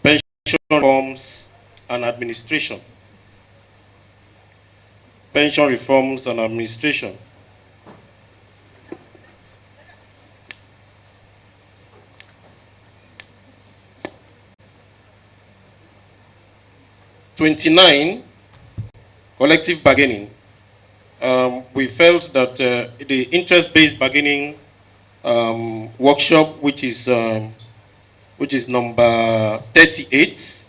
pension reforms and administration. Pension reforms and administration. '29, collective bargaining. We felt that the interest-based bargaining workshop, which is number 38,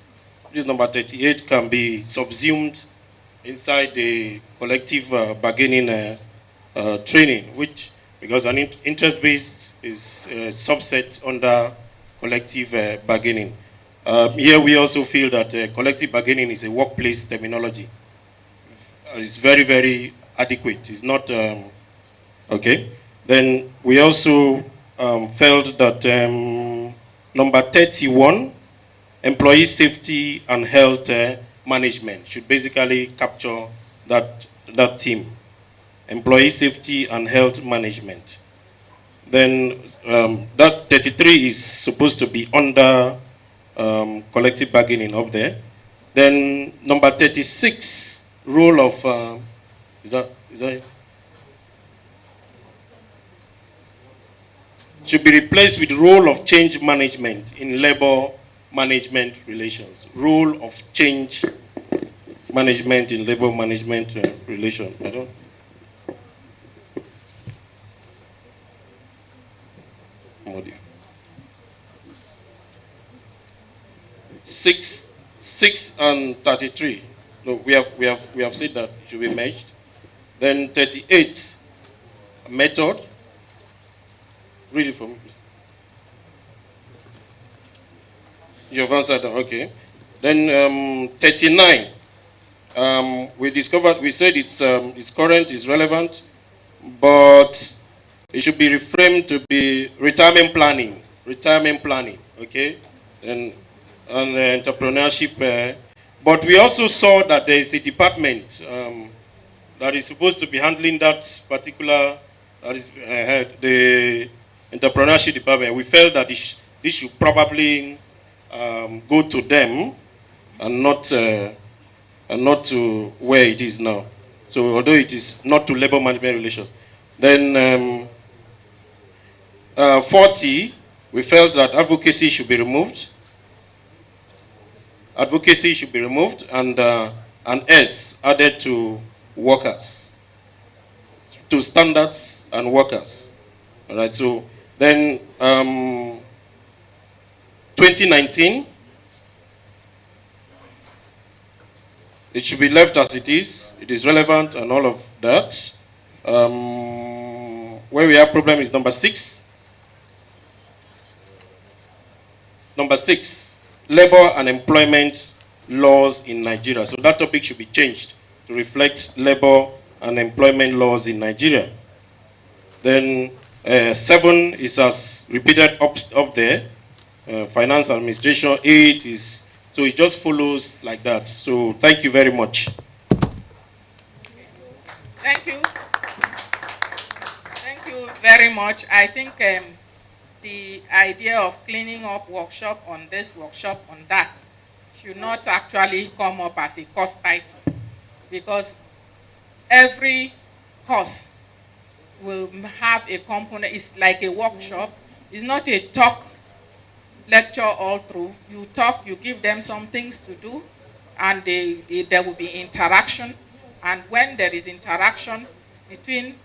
can be subsumed inside the collective bargaining training, which, because an interest-based is a subset under collective bargaining. Here we also feel that collective bargaining is a workplace terminology. It's very, very adequate. It's not, okay. Then we also felt that number 31, employee safety and health management, should basically capture that theme. Employee safety and health management. Then that 33 is supposed to be under collective bargaining up there. Then number 36, role of, is that it? Should be replaced with role of change management in labor management relations. Role of change management in labor management relation. I don't. Six and 33. No, we have said that it should be merged. Then 38, method. Read it for me, please. You have answered that, okay. Then 39, we said it's current, it's relevant, but it should be reframed to be retirement planning, okay, and entrepreneurship. But we also saw that there is a department that is supposed to be handling that particular, that is the entrepreneurship department. We felt that this should probably go to them and not to where it is now. So although it is not to labor management relations, then 40, we felt that advocacy should be removed. Advocacy should be removed, and an S added to workers, to standards and workers. All right. So then 2019, it should be left as it is. It is relevant and all of that. Where we have problem is number 6. Number 6. Labor and employment laws in Nigeria. So that topic should be changed to reflect labor and employment laws in Nigeria. Then 7 is as repeated up there. Finance administration. 8 is, so it just follows like that. So thank you very much. Thank you. Thank you very much. I think the idea of cleaning up workshop on this, workshop on that, should not actually come up as a course title, because every course will have a component. It's like a workshop. It's not a talk lecture all through. You talk, you give them some things to do, and there will be interaction. And when there is interaction between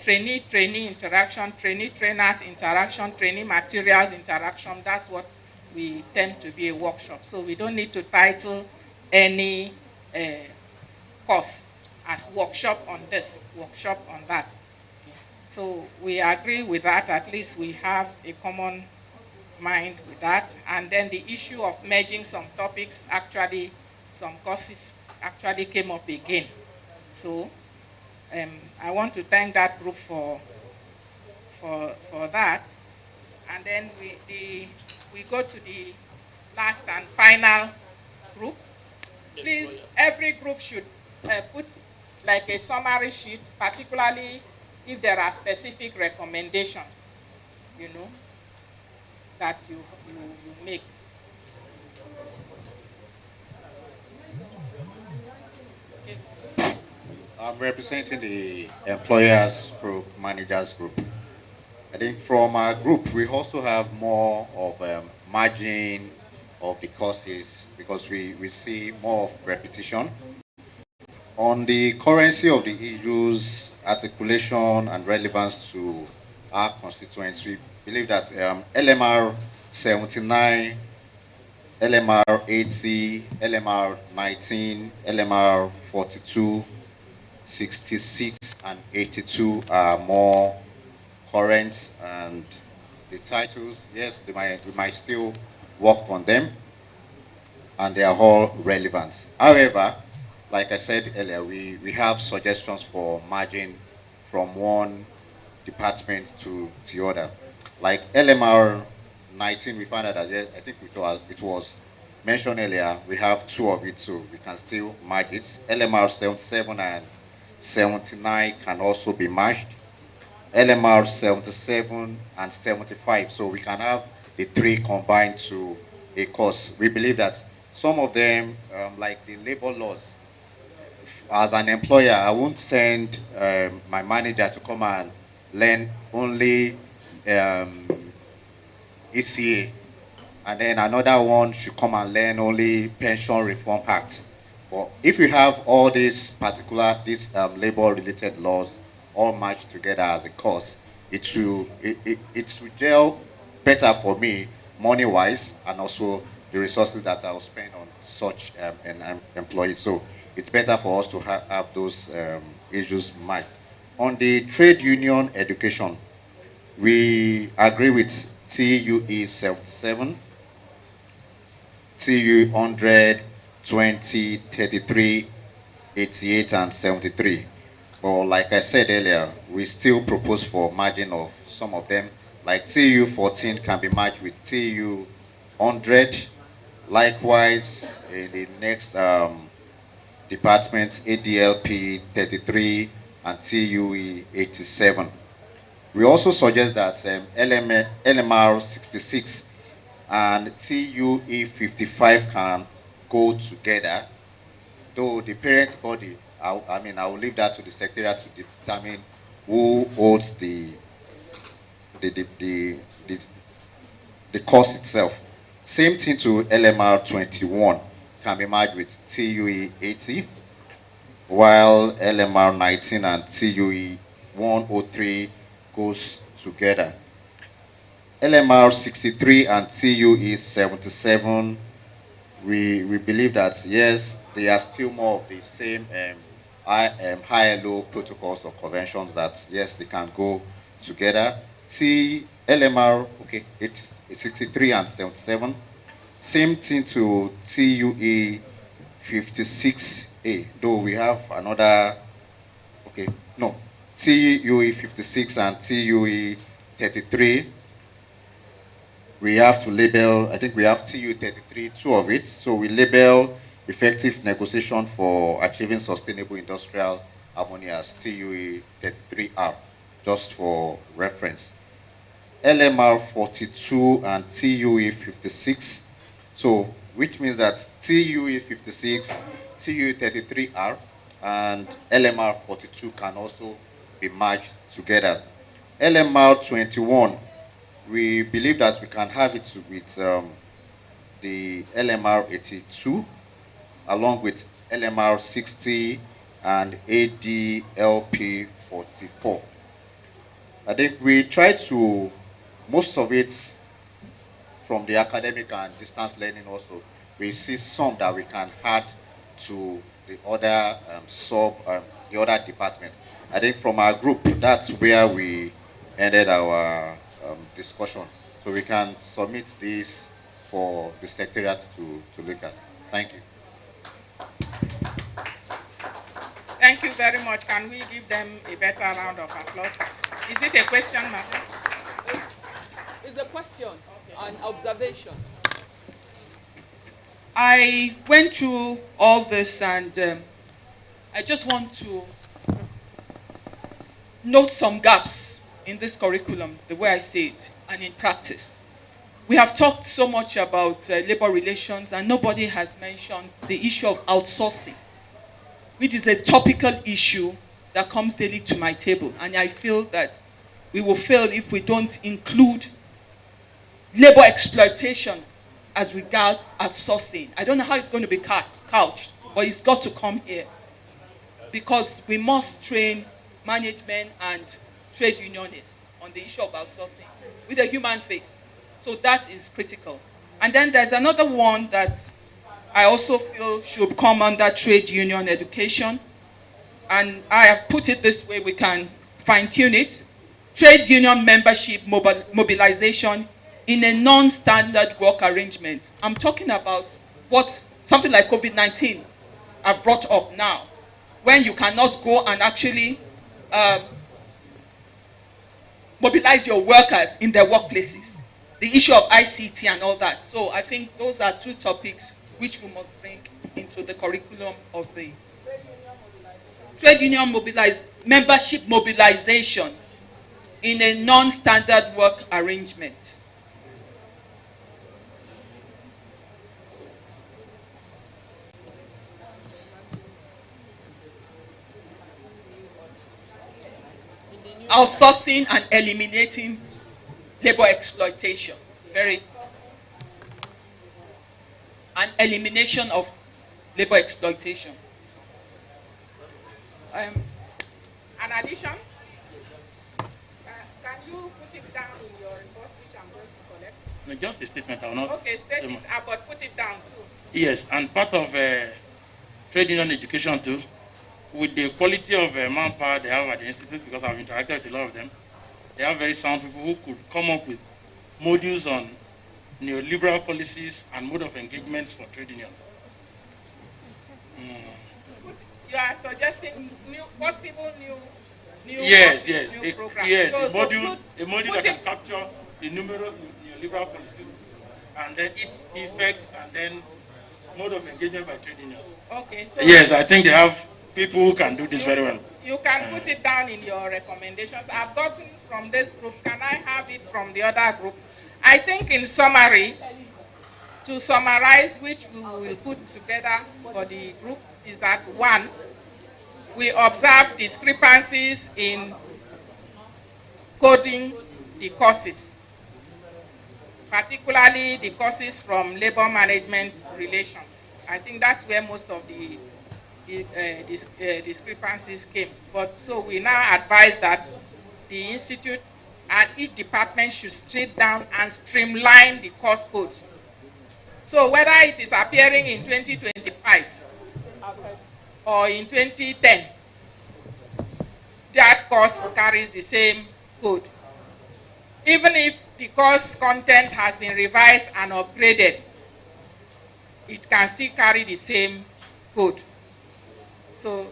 trainee interaction, trainers interaction, trainee materials interaction, that's what we tend to be a workshop. So we don't need to title any course as workshop on this, workshop on that. Okay. So we agree with that. At least we have a common mind with that. And then the issue of merging some topics, actually some courses actually came up again. So I want to thank that group for that. And then we go to the last and final group. Please, every group should put like a summary sheet, particularly if there are specific recommendations, that you make. I'm representing the employers group, managers group. I think from our group, we also have more of margin of the courses because we see more of repetition. On the currency of the issues, articulation, and relevance to our constituents, we believe that LMR 79, LMR 80, LMR 19, LMR 42, 66, and 82 are more current, and the titles, yes, we might still work on them, and they are all relevant. However, like I said earlier, we have suggestions for merging from one department to the other. Like LMR 19, we found out that, yes, I think it was mentioned earlier, we have two of it, so we can still merge it. LMR 77 and 79 can also be merged. LMR 77 and 75. So we can have the three combined to a course. We believe that some of them, like the labor laws, as an employer, I won't send my manager to come and learn only ECA, and then another one should come and learn only Pension Reform Act. But if we have all these labor-related laws all matched together as a course, it will gel better for me money-wise, and also the resources that I'll spend on such an employee. So it's better for us to have those issues matched. On the trade union education, we agree with TUE 77, TU 100, 20, 33, 88, and 73. But like I said earlier, we still propose for margin of some of them. Like TU 14 can be merged with TU 100. Likewise, in the next departments, ADLP 33 and TUE 87. We also suggest that LMR 66 and TUE 55 can go together, though the parent body, I will leave that to the secretariat to determine who holds the, the, the, the, the course itself. Same thing to LMR 21 can be merged with TUE 80, while LMR 19 and TUE 103 goes together. LMR 63 and TUE 77, we believe that, yes, they are still more of the same high and low protocols or conventions that, yes, they can go together. LMR, okay, it's 63 and 77. Same thing to TUE 56A, though we have another, okay, no, TUE 56 and TUE 33. We have to label, I think we have TU 33, two of it. So we label effective negotiation for achieving sustainable industrial harmony as TUE 33R, just for reference. LMR 42 and TUE 56. So, which means that TUE 56, TUE 33R, and LMR 42 can also be merged together. LMR 21, we believe that we can have it with the LMR 82, along with LMR 60 and ADLP 44. I think we try to, most of it from the academic and distance learning also, we see some that we can add to the other the other department. I think from our group, that's where we ended our discussion. So we can submit this for the secretariat to look at. Thank you. Thank you very much. Can we give them a better round of applause? Is it a question, madam? It's a question, an observation. I went through all this, and I just want to note some gaps in this curriculum, the way I see it, and in practice. We have talked so much about labor relations, and nobody has mentioned the issue of outsourcing. which is a topical issue that comes daily to my table. And I feel that we will fail if we don't include labor exploitation as regard outsourcing. I don't know how it's going to be couched, but it's got to come here. Because we must train management and trade unionists on the issue of outsourcing with a human face. So that is critical. And then there's another one that I also feel should come under trade union education. And I have put it this way, we can fine-tune it. Trade union membership mobilization in a non-standard work arrangement. I'm talking about what something like COVID-19 have brought up now, when you cannot go and actually mobilize your workers in their workplaces. The issue of ICT and all that. So I think those are two topics which we must bring into the curriculum of the trade union membership mobilization in a non-standard work arrangement. Outsourcing and eliminating labor exploitation. And elimination of labor exploitation. An addition? Can you put it down in your report, which I'm going to collect? No, just a statement. I will not. Okay, state it, but put it down too. Yes, and part of trade union education too, with the quality of manpower they have at the institute, because I've interacted with a lot of them, they have very sound people who could come up with modules on neoliberal policies and mode of engagements for trade unions. You are suggesting possible new yes, programs. Yes, So, a module that can capture the numerous neoliberal policies and then its effects and then mode of engagement by trade unions. Okay. So yes, I think they have people who can do this very well. You can put it down in your recommendations. I've gotten from this group. Can I have it from the other group? I think in summary, to summarize, which we will put together for the group, is that one, we observe discrepancies in coding the courses, particularly the courses from labor management relations. I think that's where most of the discrepancies came. But so we now advise that the institute and each department should straight down and streamline the course codes. So whether it is appearing in 2025 or in 2010, that course carries the same code. Even if the course content has been revised and upgraded, it can still carry the same code. So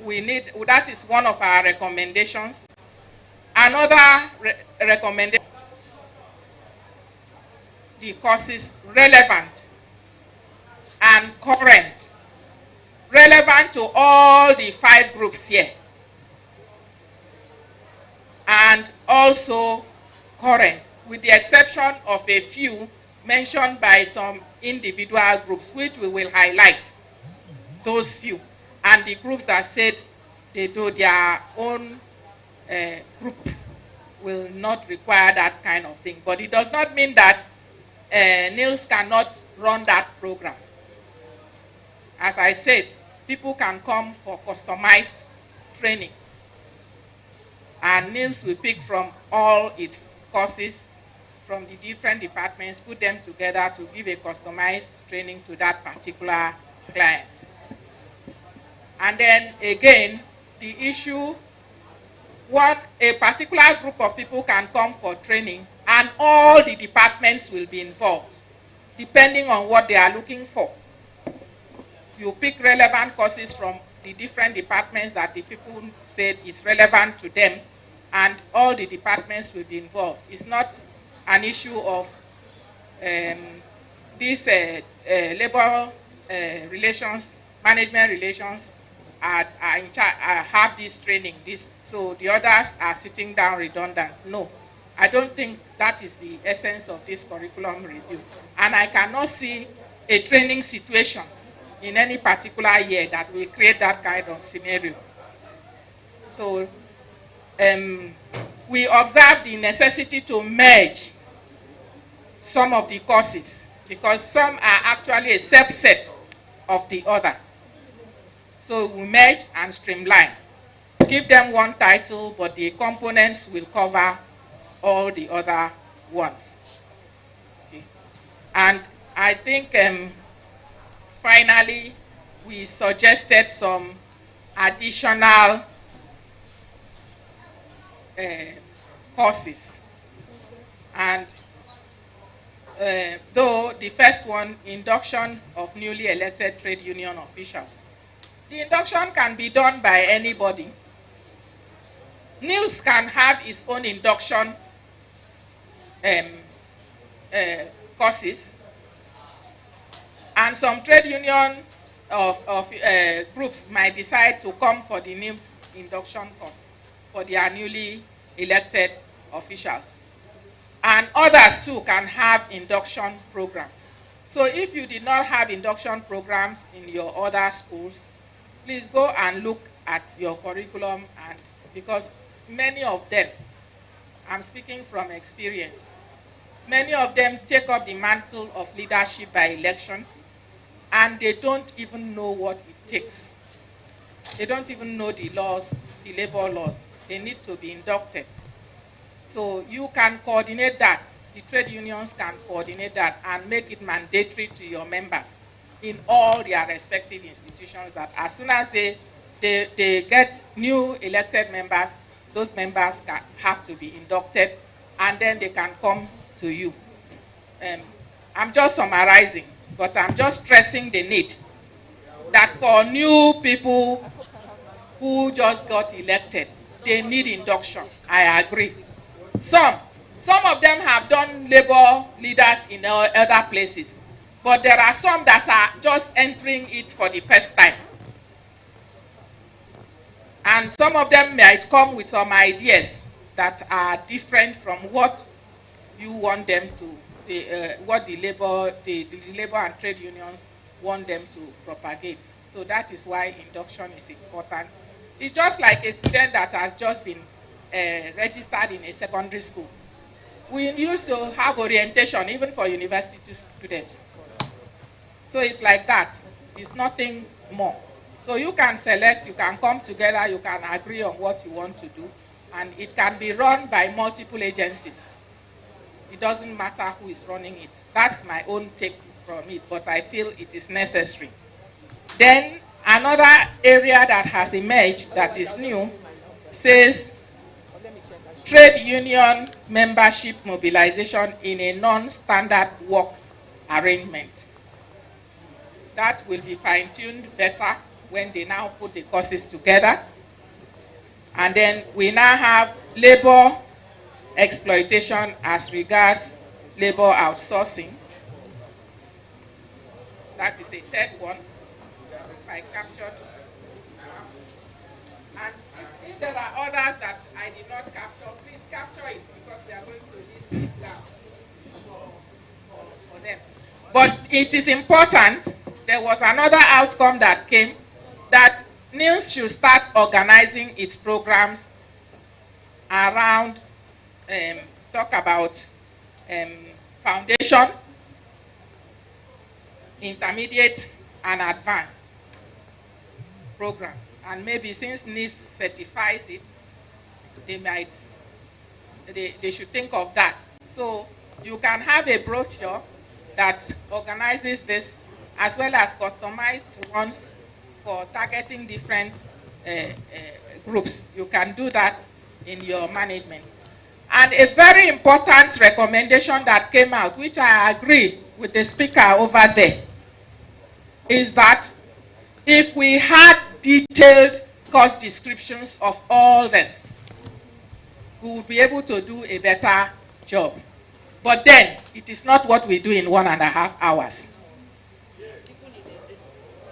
that is one of our recommendations. Another recommendation, the courses relevant and current, relevant to all the 5 groups here, and also current, with the exception of a few mentioned by some individual groups, which we will highlight, those few, and the groups that said they do their own group will not require that kind of thing. But it does not mean that NILS cannot run that program. As I said, people can come for customized training, and NILS will pick from all its courses from the different departments, put them together to give a customized training to that particular client. And then again, the issue, what a particular group of people can come for training, and all the departments will be involved, depending on what they are looking for. You pick relevant courses from the different departments that the people said is relevant to them, and all the departments will be involved. It's not an issue of this labor relations, management relations have this training, so the others are sitting down redundant. No, I don't think that is the essence of this curriculum review. And I cannot see a training situation in any particular year that will create that kind of scenario. So we observe the necessity to merge some of the courses because some are actually a subset of the other. So we merge and streamline. Give them one title, but the components will cover all the other ones. Okay. And I think finally we suggested some additional courses. And though the first one, induction of newly elected trade union officials. The induction can be done by anybody. NILS can have its own induction courses, and some trade union of groups might decide to come for the NILS induction course for their newly elected officials. And others too can have induction programs. So if you did not have induction programs in your other schools, please go and look at your curriculum, and because many of them, I'm speaking from experience, many of them take up the mantle of leadership by election, and they don't even know what it takes. They don't even know the laws, the labor laws. They need to be inducted. So you can coordinate that. The trade unions can coordinate that and make it mandatory to your members in all their respective institutions, that as soon as they get new elected members, those members have to be inducted, and then they can come to you. I'm just summarizing, but I'm just stressing the need that for new people who just got elected, they need induction. I agree. Some of them have done labor leaders in other places, but there are some that are just entering it for the first time. And some of them might come with some ideas that are different from what you want them to, what the labor and trade unions want them to propagate. So that is why induction is important. It's just like a student that has just been registered in a secondary school. We used to have orientation even for university students. So it's like that. It's nothing more. So you can select, you can come together, you can agree on what you want to do, and it can be run by multiple agencies. It doesn't matter who is running it. That's my own take from it, but I feel it is necessary. Then another area that has emerged that is new says trade union membership mobilization in a non-standard work arrangement. That will be fine-tuned better when they now put the courses together. And then we now have labor exploitation as regards labor outsourcing. That is a third one. If I captured. And if there are others that I did not capture, please capture it, because we are going to list it down for them. But it is important. There was another outcome that came, that NILS should start organizing its programs around, talk about foundation, intermediate, and advanced programs. And maybe since NILS certifies it, they should think of that. So you can have a brochure that organizes this, as well as customized ones for targeting different groups. You can do that in your management. And a very important recommendation that came out, which I agree with the speaker over there, is that if we had detailed course descriptions of all this, we would be able to do a better job. But then, it is not what we do in 1.5 hours.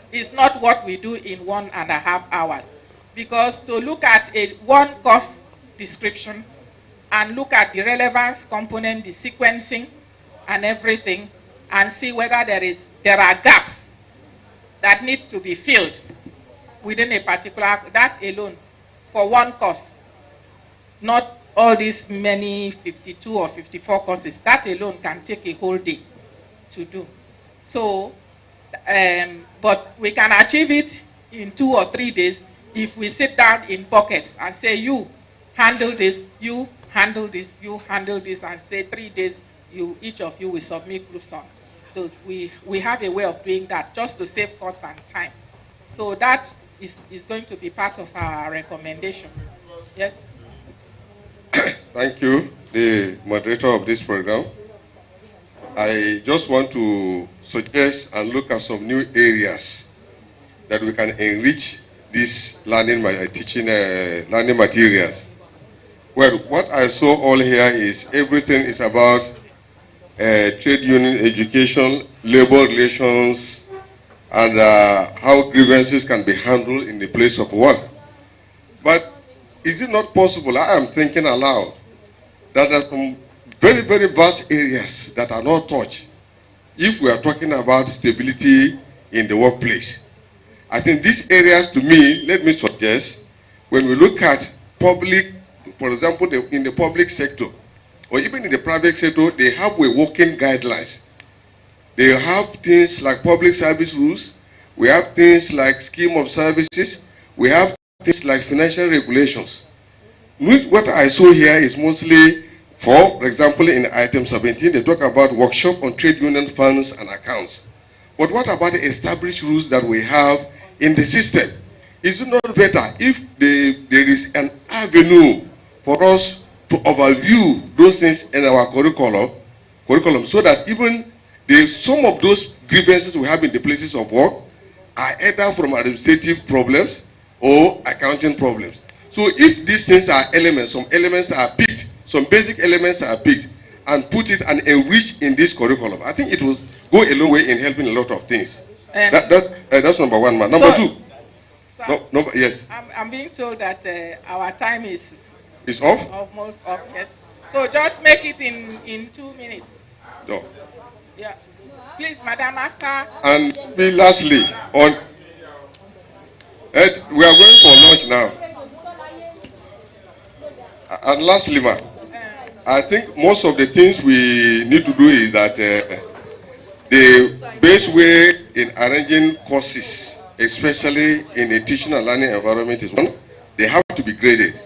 It's not what we do in 1.5 hours. Because to look at one course description and look at the relevance component, the sequencing, and everything, and see whether there are gaps that need to be filled within a particular, that alone, for one course. Not all these many 52 or 54 courses. That alone can take a whole day to do. So, but we can achieve it in 2 or 3 days if we sit down in pockets and say, you handle this, you handle this, you handle this, and say 3 days, each of you will submit groups on those. We have a way of doing that just to save cost and time. So that is going to be part of our recommendation. Yes. Thank you, the moderator of this program. I just want to suggest and look at some new areas that we can enrich this learning materials. Well, what I saw all here is everything is about trade union education, labor relations, and how grievances can be handled in the place of work. But is it not possible, I am thinking aloud, that there are some very, very vast areas that are not touched if we are talking about stability in the workplace? I think these areas, to me, let me suggest, when we look at public, for example, in the public sector, or even in the private sector, they have a working guidelines. They have things like public service rules, we have things like scheme of services, we have things like financial regulations. What I saw here is mostly, for example, in item 17, they talk about workshop on trade union funds and accounts. But what about the established rules that we have in the system? Is it not better if there is an avenue for us to overview those things in our curriculum so that even some of those grievances we have in the places of work are either from administrative problems or accounting problems. So if these things are elements, some elements are picked, some basic elements are picked, and put it and enrich in this curriculum, I think it will go a long way in helping a lot of things. That's number one, man. Number two. Yes. I'm being told that our time is off? Almost off, yes. So just make it in 2 minutes. No. Yeah. Please, Madam, after. And lastly, we are going for lunch now. And lastly, ma, I think most of the things we need to do is that the best way in arranging courses, especially in a teaching and learning environment, is one, they have to be graded,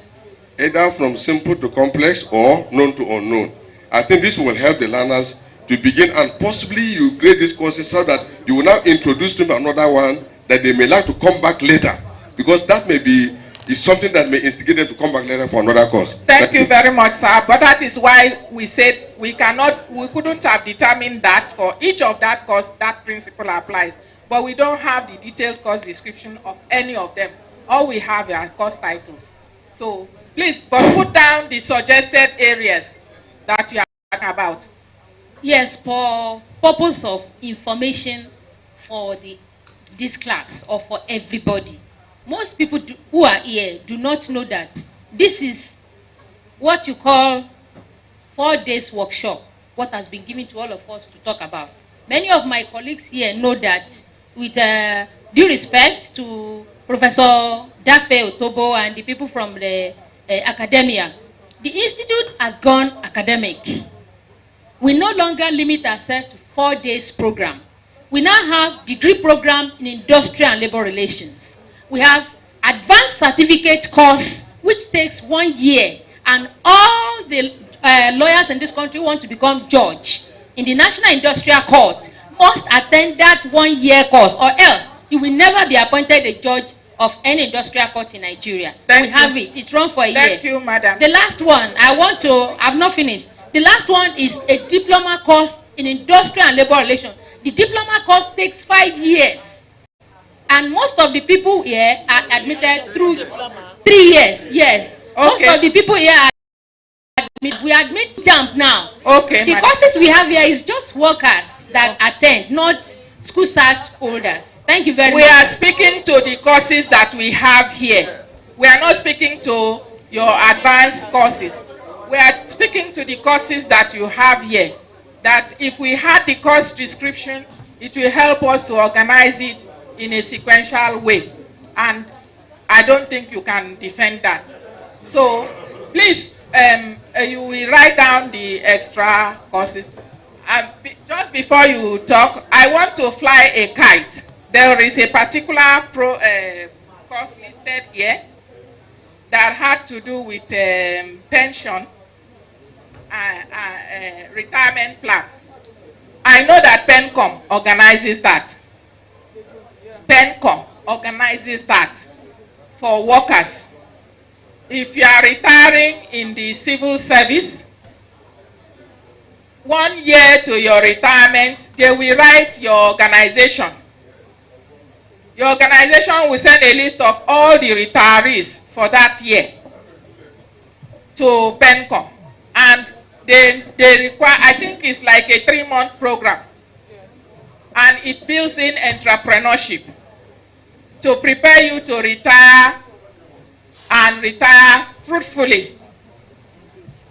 either from simple to complex or known to unknown. I think this will help the learners to begin, and possibly you grade these courses so that you will now introduce them to another one that they may like to come back later, because that may be something that may instigate them to come back later for another course. Thank you very much, sir. But that is why we said we couldn't have determined that for each of that course that principle applies. But we don't have the detailed course description of any of them. All we have are course titles. So please, but put down the suggested areas that you are talking about. Yes, for purpose of information for this class or for everybody. Most people who are here do not know that this is what you call 4 days workshop, what has been given to all of us to talk about. Many of my colleagues here know that, with due respect to Professor Dafe Otobo and the people from the academia, the institute has gone academic. We no longer limit ourselves to 4 days program. We now have degree program in industrial and labor relations. We have advanced certificate course, which takes 1 year, and all the lawyers in this country want to become judge in the National Industrial Court must attend that 1 year course, or else you will never be appointed a judge of any industrial court in Nigeria. We have it. It's run for a year. Thank you, madam. The last one, I've not finished. The last one is a diploma course in industrial and labor relations. The diploma course takes 5 years. And most of the people here are admitted through 3 years. Yes. Okay. Most of the people here are admitted. We admit jump now. Okay. The courses we have here is just workers that attend, not school cert holders. Thank you very much. We are speaking to the courses that we have here. We are not speaking to your advanced courses. We are speaking to the courses that you have here. That if we had the course description, it will help us to organize it in a sequential way. And I don't think you can defend that. So please, you will write down the extra courses. Just before you talk, I want to fly a kite. There is a particular course listed here that had to do with pension retirement plan. I know that PENCOM organizes that. PENCOM organizes that for workers. If you are retiring in the civil service, 1 year to your retirement, they will write your organization. Your organization will send a list of all the retirees for that year to PENCOM. And they require, I think it's like a 3-month program. And it builds in entrepreneurship to prepare you to retire and retire fruitfully.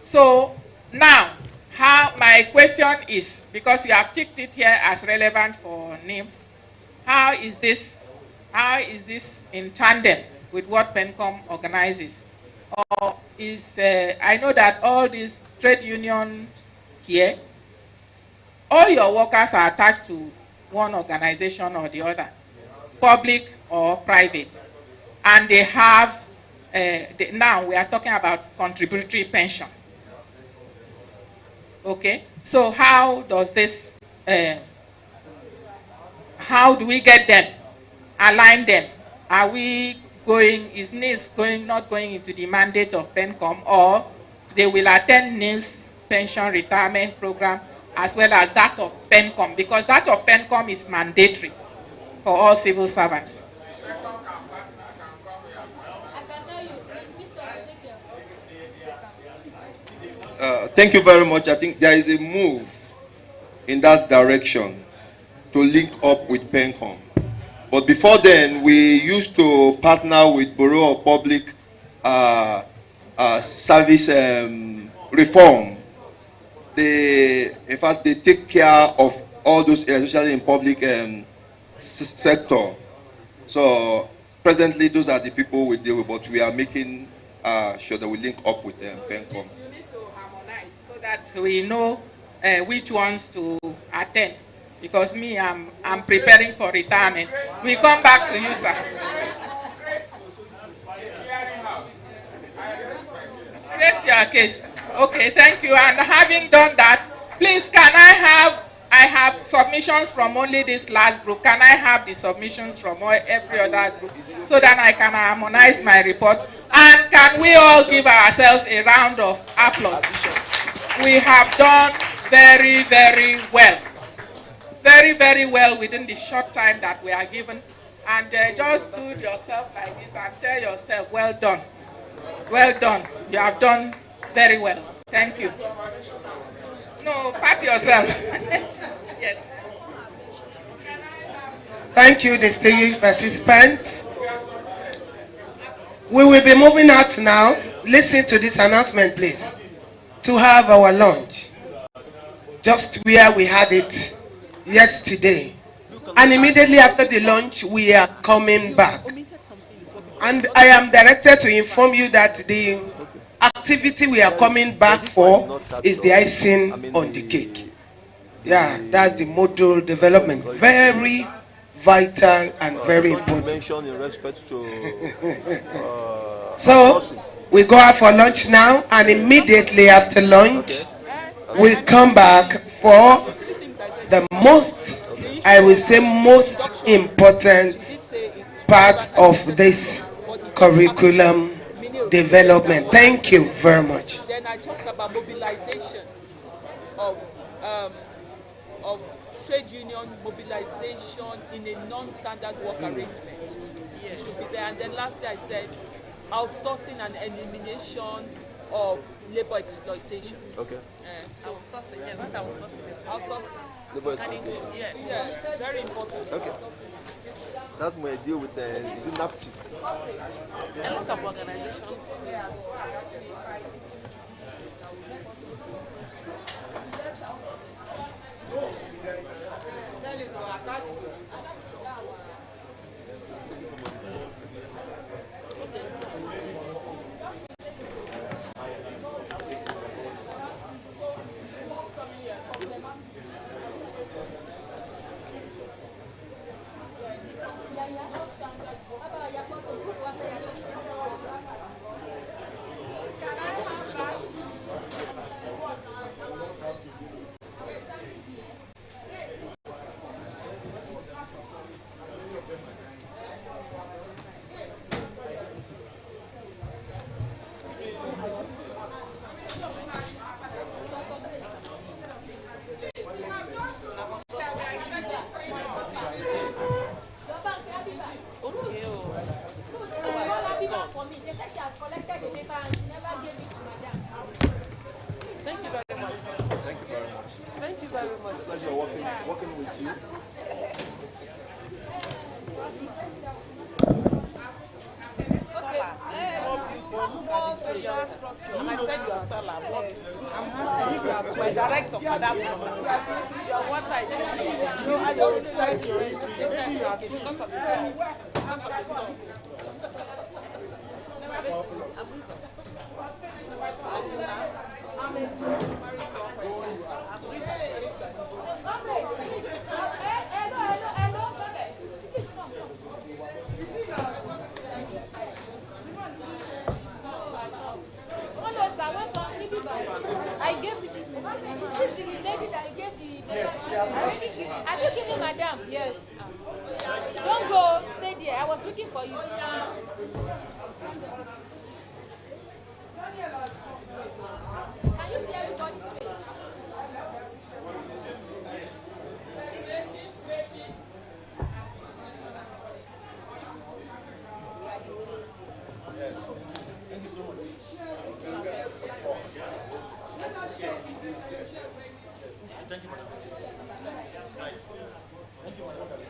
So now, my question is, because you have ticked it here as relevant for NIMS, how is this in tandem with what PENCOM organizes? Or is, I know that all these trade unions here, all your workers are attached to one organization or the other, public or private. And they have, now we are talking about contributory pension. Okay, so how does this, how do we get them, align them? Are we going, is NILS not going into the mandate of PENCOM, or they will attend NILS pension retirement program as well as that of PENCOM, because that of PENCOM is mandatory for all civil servants? Thank you very much. I think there is a move in that direction to link up with PENCOM. But before then, we used to partner with Bureau of Public Service Reform. In fact, they take care of all those, especially in public sector. So presently, those are the people we deal with, but we are making sure that we link up with PENCOM. You need to harmonize so that we know which ones to attend. Because me, I'm preparing for retirement. We come back to you, sir. Raise your case. Okay, thank you. And having done that, please, can I have submissions from only this last group. Can I have the submissions from every other group so that I can harmonize my report? And can we all give ourselves a round of applause? We have done very, very well. Very, very well within the short time that we are given. And just do yourself like this and tell yourself, well done. Well done. You have done very well. Thank you. No, pat yourself. Yes. Thank you, distinguished participants. We will be moving out now. Listen to this announcement, please. To have our lunch, just where we had it yesterday. And immediately after the lunch, we are coming back. And I am directed to inform you that the activity we are coming back for is the icing on the cake. Yeah, that's the module development. Very vital and very important. In respect to, so we go out for lunch now, and immediately after lunch, we come back for the most, I will say, most important part of this curriculum development. Thank you very much. Then I talked about mobilization of trade union mobilization in a non-standard work arrangement. It should be there. And then lastly, I said outsourcing and elimination of labor exploitation. Okay. So outsourcing, yes, not outsourcing. Outsourcing. Yeah, very important. Okay. That may deal with is it NAPTI? A lot of organizations. facial structure. And I said you are taller. What? I'm my director for that water. Your water is no, I don't try to because of the sun. Because of the sun. I gave it to the lady that I gave the. Yes, she has Have you given madam? Yes. Don't go, stay there. I was looking for you. Can you see everybody's face? Thank you so much. Thank you, madam. Nice. Thank you, madam.